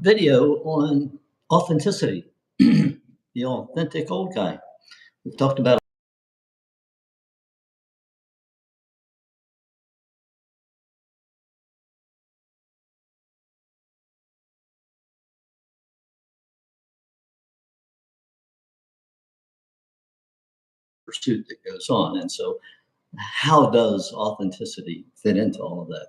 video on authenticity, the authentic old guy. We've talked about pursuit that goes on. And so, how does authenticity fit into all of that?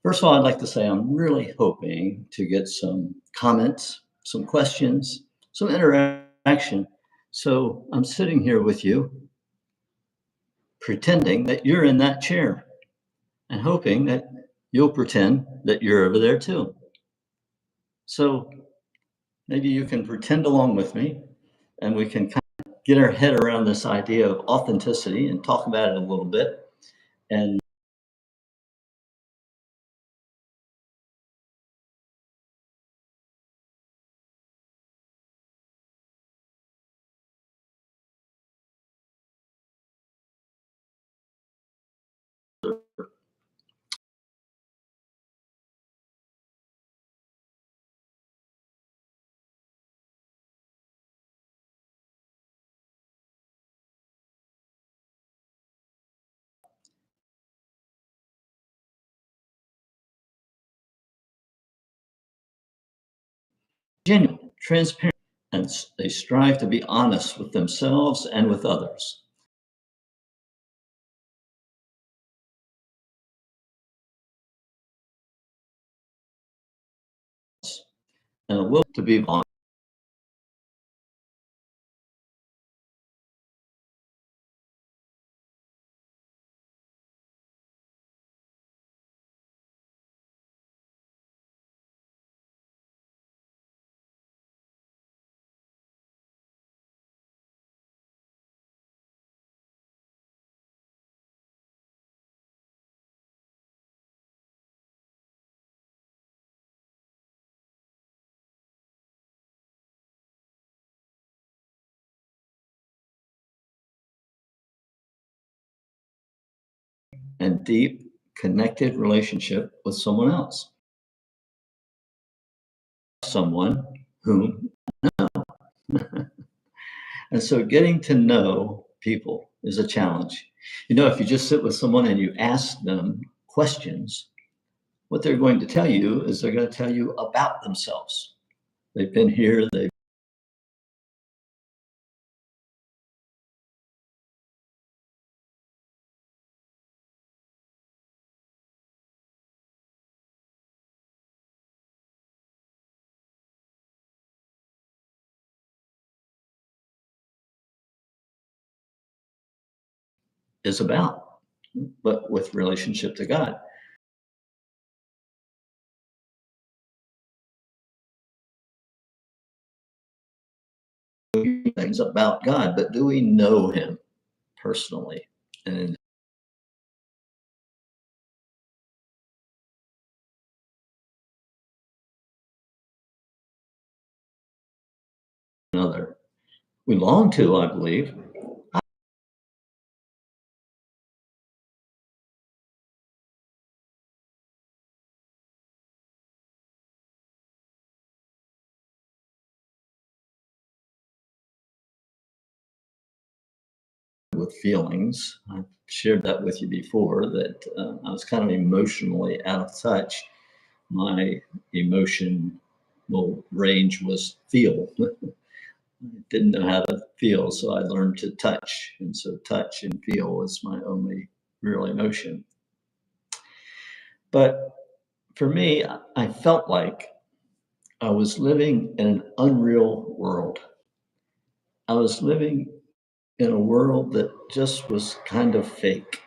First of all, I'd like to say I'm really hoping to get some comments, some questions, some interaction. So I'm sitting here with you, pretending that you're in that chair and hoping that you'll pretend that you're over there too. So maybe you can pretend along with me and we can kind of get our head around this idea of authenticity and talk about it a little bit. And genuine, transparent, and they strive to be honest with themselves and with others. And a will to be honest. And deep, connected relationship with someone else, someone whom. And so getting to know people is a challenge. You know, if you just sit with someone and you ask them questions, what they're going to tell you is they're going to tell you about themselves. They've been here, they've is about, but with relationship to God. Things about God, but do we know him personally? And another. We long to, I believe. With feelings. I've shared that with you before that I was kind of emotionally out of touch. My emotional range was feel. I didn't know how to feel, so I learned to touch. And so touch and feel was my only real emotion. But for me, I felt like I was living in an unreal world. I was living in a world that just was kind of fake.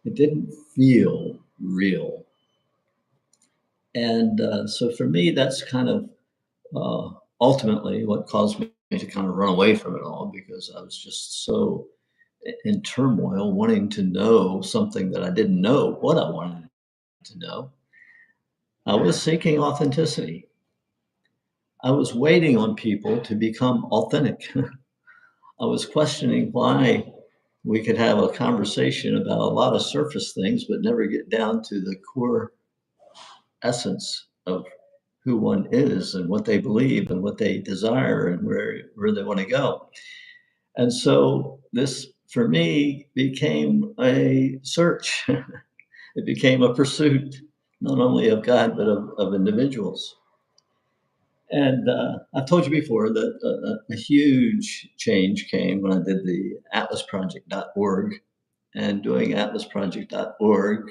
It didn't feel real. And so for me, that's kind of ultimately what caused me to kind of run away from it all because I was just so in turmoil, wanting to know something that I didn't know what I wanted to know. I was seeking authenticity. I was waiting on people to become authentic. I was questioning why we could have a conversation about a lot of surface things, but never get down to the core essence of who one is and what they believe and what they desire and where they want to go. And so this, for me, became a search. It became a pursuit, not only of God, but of individuals. And I've told you before that a huge change came when I did the atlasproject.org. And doing atlasproject.org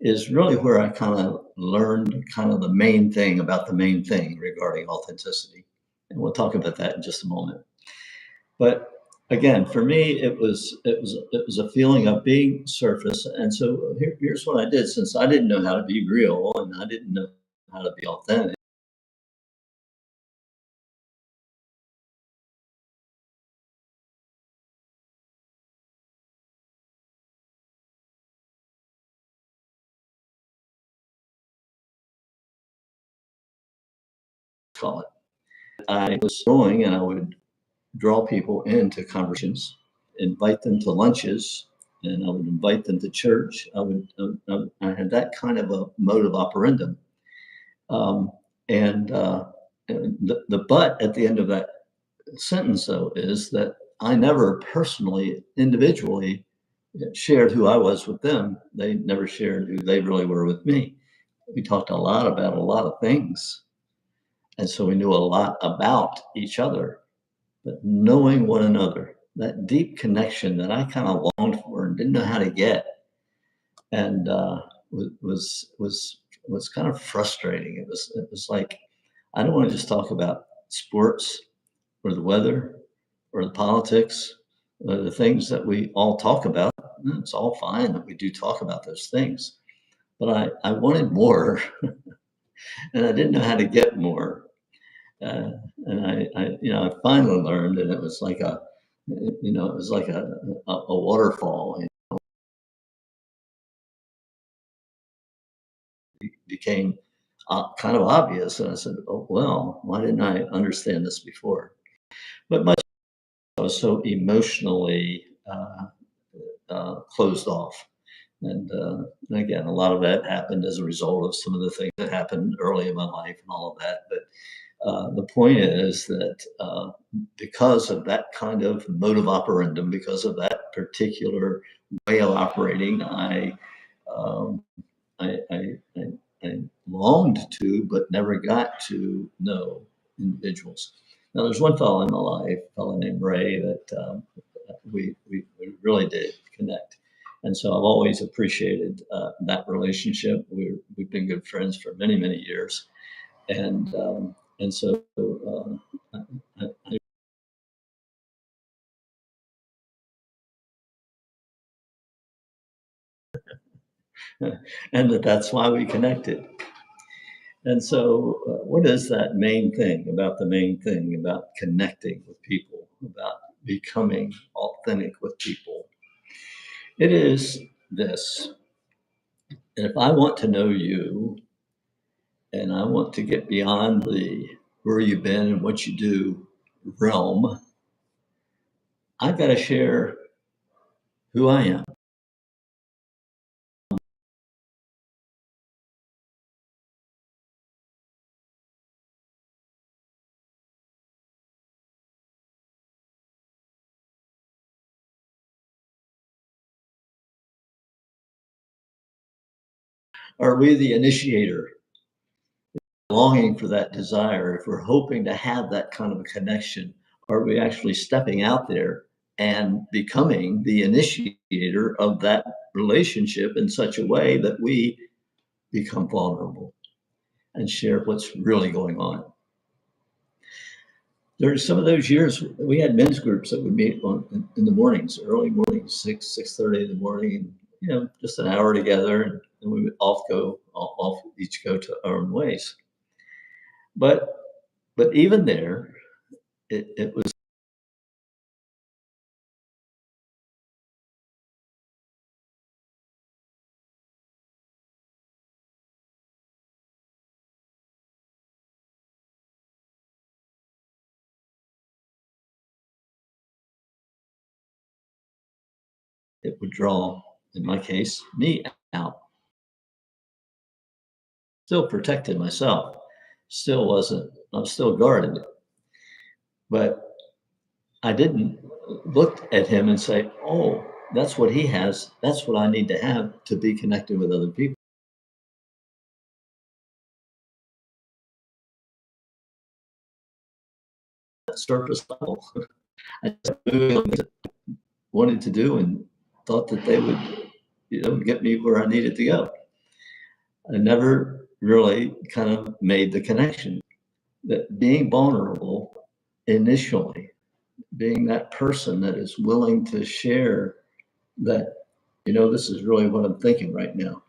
is really where I kind of learned kind of the main thing about the main thing regarding authenticity. And we'll talk about that in just a moment. But again, for me, it was a feeling of being surface. And so here's what I did. Since I didn't know how to be real and I didn't know how to be authentic, call it. I was going and I would draw people into conversations, invite them to lunches, and I would invite them to church. I had that kind of a mode of operandum. Um, and the but at the end of that sentence, though, is that I never personally, individually, shared who I was with them. They never shared who they really were with me. We talked a lot about a lot of things. And so we knew a lot about each other, but knowing one another, that deep connection that I kind of longed for and didn't know how to get, and was kind of frustrating. It was like I don't want to just talk about sports or the weather or the politics, the things that we all talk about. It's all fine that we do talk about those things, but I wanted more, and I didn't know how to get more. Uh, and I finally learned, and it was like it was like a waterfall. It became kind of obvious, and I said, "Oh well, why didn't I understand this before?" But much I was so emotionally closed off, and again, a lot of that happened as a result of some of the things that happened early in my life and all of that. But the point is that because of that kind of mode of operandum, because of that particular way of operating, um, I I longed to, but never got to know individuals. Now, there's one fellow in my life, a fellow named Ray, that we really did connect. And so I've always appreciated that relationship. We've been good friends for many, many years. And so and that's why we connected. And so, what is that main thing about the main thing about connecting with people, about becoming authentic with people? It is this. And if I want to know you and I want to get beyond the where you've been and what you do realm, I've got to share who I am. Are we the initiator, longing for that desire? If we're hoping to have that kind of a connection, are we actually stepping out there and becoming the initiator of that relationship in such a way that we become vulnerable and share what's really going on? There's some of those years we had men's groups that would meet in the mornings, early mornings, 6:30 in the morning, and just an hour together, and we would off each go to our own ways. But even there, it was it would draw, in my case, me out. still protected myself. Still wasn't, I'm still guarded. But I didn't look at him and say, oh, that's what he has. That's what I need to have to be connected with other people. That surface level. I wanted to do and thought that they would, get me where I needed to go. I never really kind of made the connection that being vulnerable initially, being that person that is willing to share that, this is really what I'm thinking right now.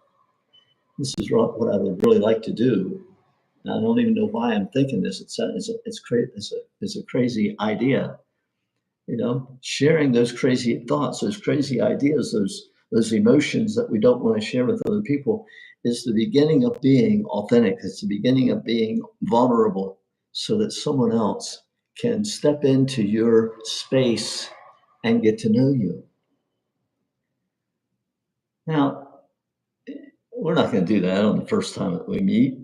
This is what I would really like to do. And I don't even know why I'm thinking this. It's a crazy idea, sharing those crazy thoughts, those crazy ideas, those emotions that we don't want to share with other people is the beginning of being authentic. It's the beginning of being vulnerable so that someone else can step into your space and get to know you. Now, we're not going to do that on the first time that we meet.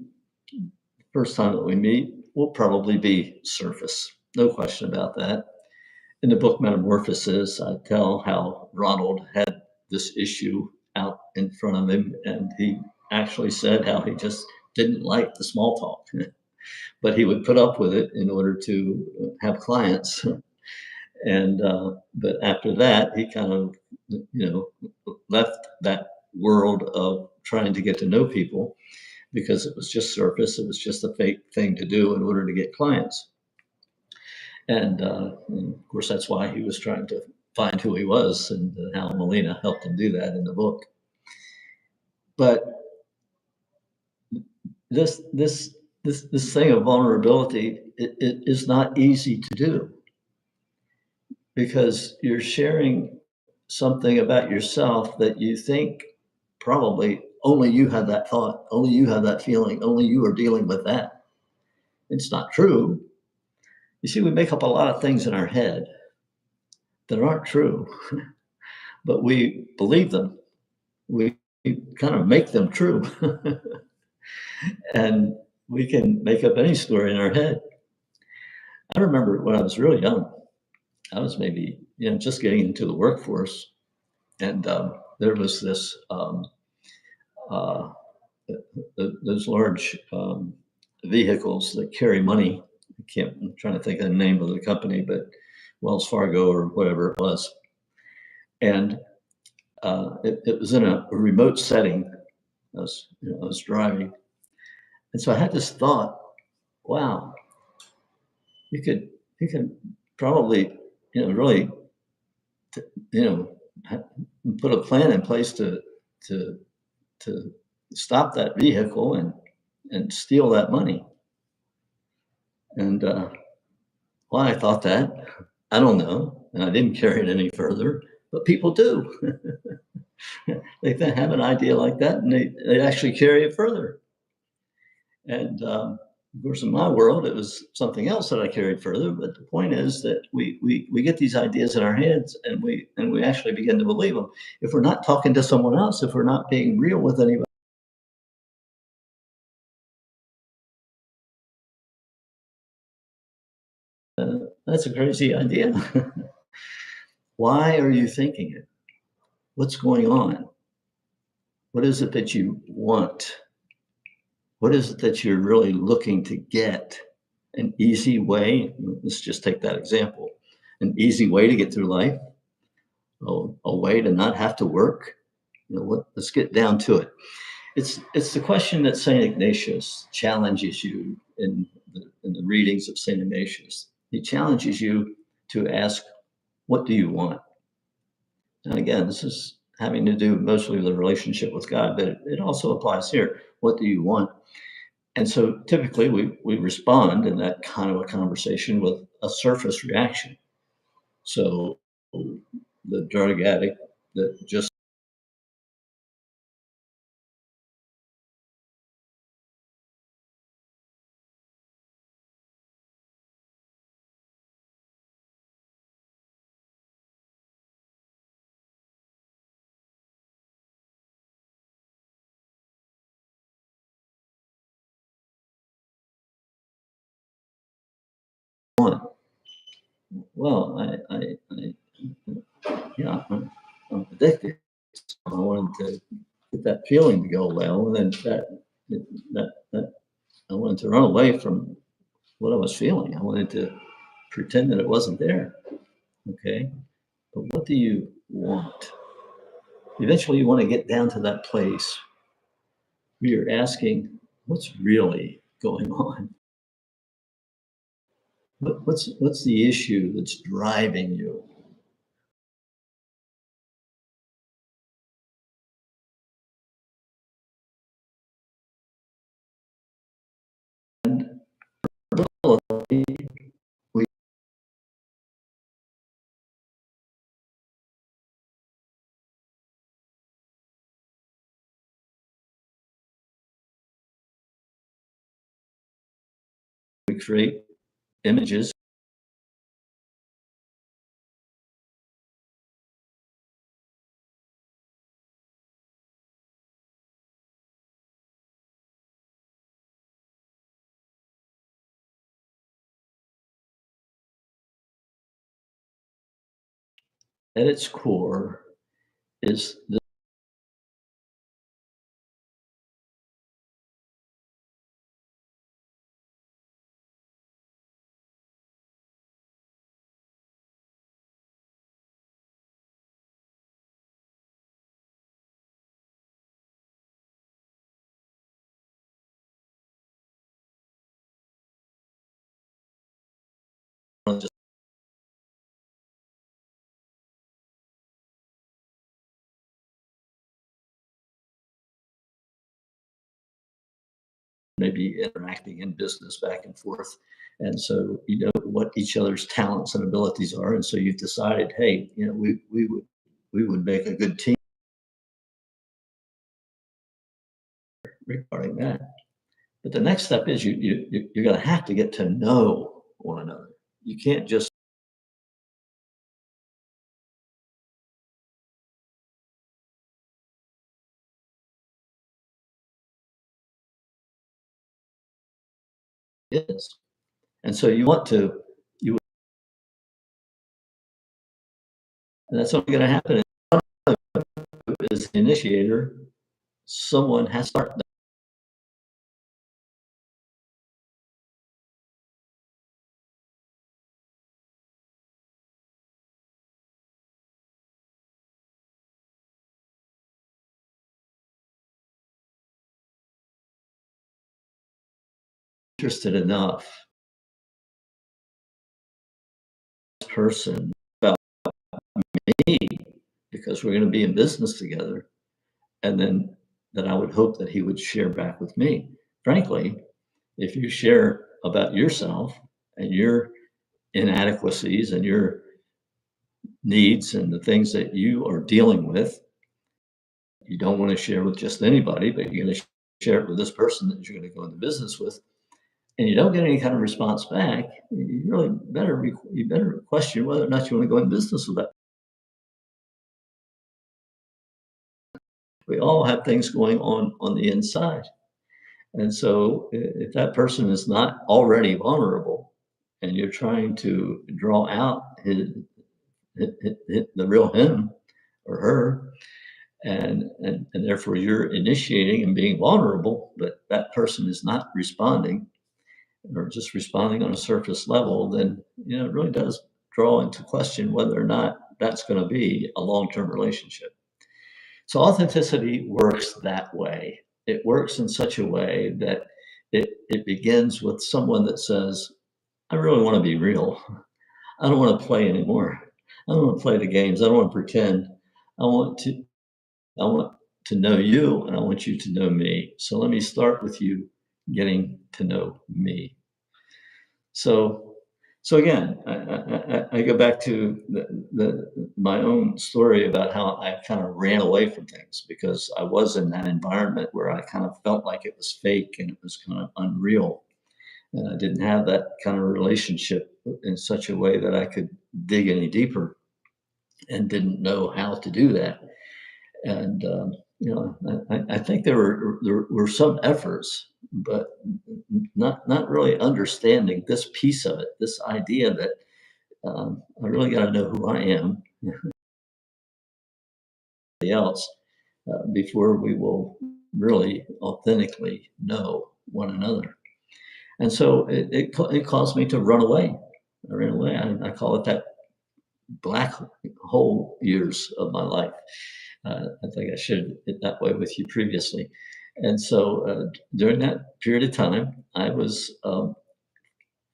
First time that we meet will probably be surface. No question about that. In the book Metamorphosis, I tell how Ronald had this issue out in front of him, and he actually said how he just didn't like the small talk, but he would put up with it in order to have clients. And but after that, he kind of, left that world of trying to get to know people because it was just surface. It was just a fake thing to do in order to get clients. And of course, that's why he was trying to find who he was, and how Melina helped him do that in the book. But this thing of vulnerability, it is not easy to do because you're sharing something about yourself that you think probably only you had that thought, only you have that feeling, only you are dealing with that. It's not true. You see, we make up a lot of things in our head that aren't true, but we believe them. We kind of make them true. And we can make up any story in our head. I remember when I was really young, I was maybe, just getting into the workforce. And there was this, uh, those large vehicles that carry money. I'm trying to think of the name of the company, but Wells Fargo or whatever it was. And it was in a remote setting. I was driving. And so I had this thought, wow, you could probably, really, you know, put a plan in place to to stop that vehicle and steal that money. And why I thought that, I don't know, and I didn't carry it any further. But people do. They have an idea like that, and they actually carry it further. And of course, in my world, it was something else that I carried further. But the point is that we get these ideas in our heads, and we actually begin to believe them. If we're not talking to someone else, if we're not being real with anybody, that's a crazy idea. Why are you thinking it? What's going on? What is it that you want? What is it that you're really looking to get? An easy way, let's just take that example, an easy way to get through life, a way to not have to work. Let's get down to it. It's the question that St. Ignatius challenges you in the readings of St. Ignatius. He challenges you to ask, what do you want? And again, this is having to do mostly with the relationship with God, but it also applies here. What do you want? And so typically we respond in that kind of a conversation with a surface reaction. So the drug addict that just well, yeah, I'm addicted. I wanted to get that feeling to go away. I wanted that I wanted to run away from what I was feeling. I wanted to pretend that it wasn't there. Okay. But what do you want? Eventually, you want to get down to that place where you're asking, what's really going on? What's the issue that's driving you? And we create images. At its core is the maybe interacting in business back and forth. And so you know what each other's talents and abilities are. And so you've decided, hey, you know, we would make a good team regarding that. But the next step is you're going to have to get to know one another. You can't just is. And so you want to you and that's only going to happen as the initiator. Someone has to start interested enough person about me because we're going to be in business together. And then I would hope that he would share back with me. Frankly, if you share about yourself and your inadequacies and your needs and the things that you are dealing with, you don't want to share with just anybody, but you're going to share it with this person that you're going to go into business with, and you don't get any kind of response back, you really better question whether or not you want to go in business with that. We all have things going on the inside. And so if that person is not already vulnerable and you're trying to draw out the real him or her, and therefore you're initiating and being vulnerable, but that person is not responding or just responding on a surface level, then you know it really does draw into question whether or not that's going to be a long-term relationship. So authenticity works that way. It works in such a way that it begins with someone that says, I really want to be real. I don't want to play anymore. I don't want to play the games. I don't want to pretend. I want to I want to know you and I want you to know me. So let me start with you getting to know me. So so again, I go back to my own story about how I kind of ran away from things because I was in that environment where I kind of felt like it was fake and it was kind of unreal. And I didn't have that kind of relationship in such a way that I could dig any deeper and didn't know how to do that. And you know, I think there were some efforts, but not really understanding this piece of it, this idea that I really got to know who I am, else, before we will really authentically know one another. And so it caused me to run away. I ran away. I call it that black hole years of my life. I think I shared it that way with you previously. And so during that period of time, I was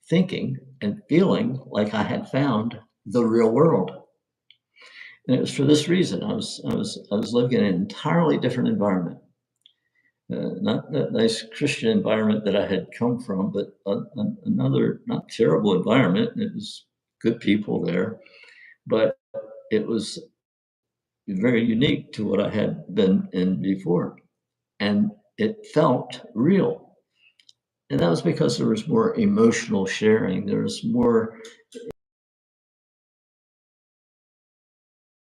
thinking and feeling like I had found the real world. And it was for this reason. I was living in an entirely different environment. Not that nice Christian environment that I had come from, but another not terrible environment. It was good people there, but it was very unique to what I had been in before. And it felt real. And that was because there was more emotional sharing. There was more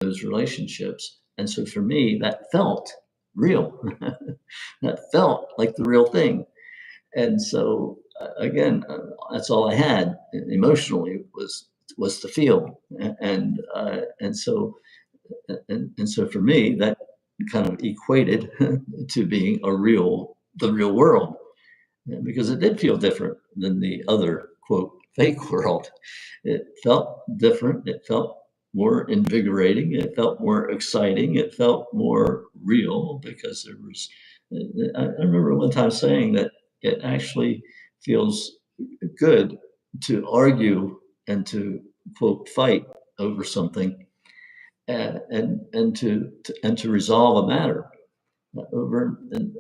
those relationships. And so for me, that felt real. That felt like the real thing. And so again, that's all I had emotionally was to feel. And so for me, that kind of equated to being the real world, because it did feel different than the other quote fake world. It felt different. It felt more invigorating. It felt more exciting. It felt more real because there was. I remember one time saying that it actually feels good to argue and to quote fight over something, and to resolve a matter over. And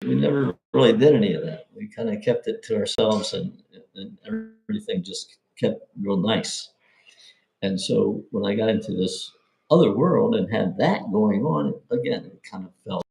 we never really did any of that. We kind of kept it to ourselves, and everything just kept real nice. And so when I got into this other world and had that going on, again, it kind of felt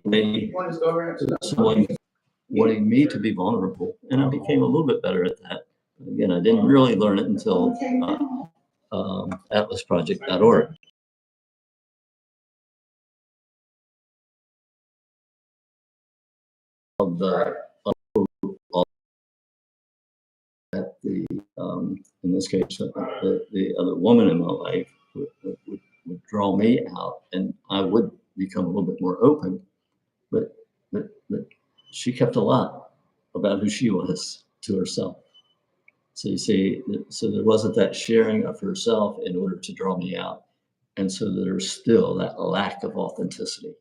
maybe someone wanting me to be vulnerable, and I became a little bit better at that. Again, I didn't really learn it until atlasproject.org. Of the that the in this case the other woman in my life would draw me out, and I would become a little bit more open. But she kept a lot about who she was to herself. So you see, so there wasn't that sharing of herself in order to draw me out, and so there's still that lack of authenticity.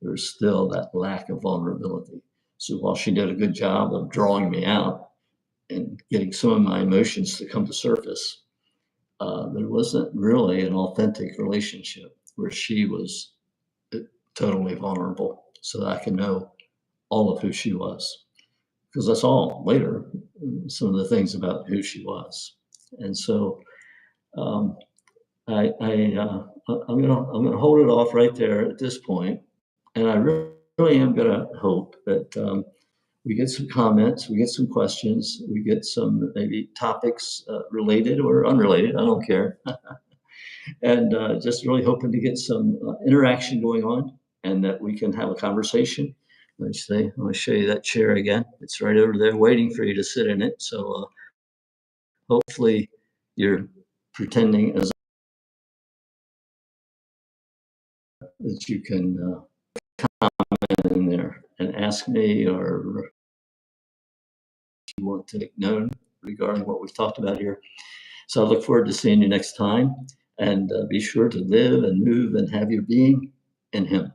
There's still that lack of vulnerability. So while she did a good job of drawing me out and getting some of my emotions to come to surface, there wasn't really an authentic relationship where she was totally vulnerable so that I could know all of who she was. Because I saw later some of the things about who she was. And so um, I'm gonna hold it off right there at this point, and I really am gonna hope that we get some comments, we get some questions, we get some maybe topics related or unrelated. I don't care, and just really hoping to get some interaction going on, and that we can have a conversation. Let me show you that chair again. It's right over there waiting for you to sit in it. So hopefully you're pretending as that you can comment in there and ask me, or if you want to make known regarding what we've talked about here. So I look forward to seeing you next time, and be sure to live and move and have your being in Him.